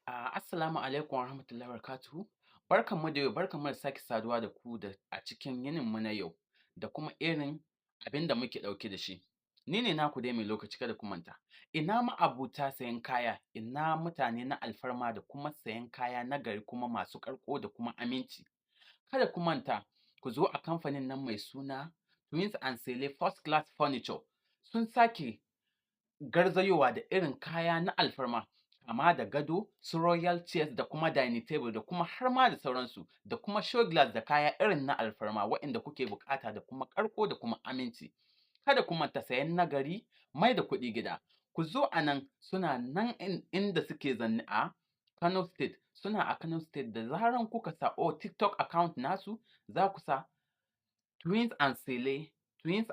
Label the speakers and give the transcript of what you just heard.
Speaker 1: Assalamu alaikum warahmatullahi wabarakatuhu. Barkanmu da yau, barkanmu da sake saduwa da ku a cikin yininmu na yau da kuma irin abin da muke ɗauke da shi. Ni ne naku dai mai lokaci kada ku manta. Ina ma'abota sayen kaya, ina mutane na alfarma da kuma sayen kaya na gari kuma masu ƙarko da kuma aminci. Kada ku manta ku zo a kamfanin nan mai suna Twins and Sele First Class Furniture. Sun sake garzayowa da irin kaya na alfarma kama da gado, su royal chairs da kuma dining table da kuma har ma da sauransu da kuma show glass da kaya irin na alfarma waɗanda kuke buƙata da kuma ƙarko da kuma aminci. Kada ku manta sayen na gari, mai da kuɗi gida. Ku zo a nan suna nan inda suke zanne a Kano State, suna a Kano State da zaran kuka sa TikTok account nasu za ku sa Twins and Sele, Twins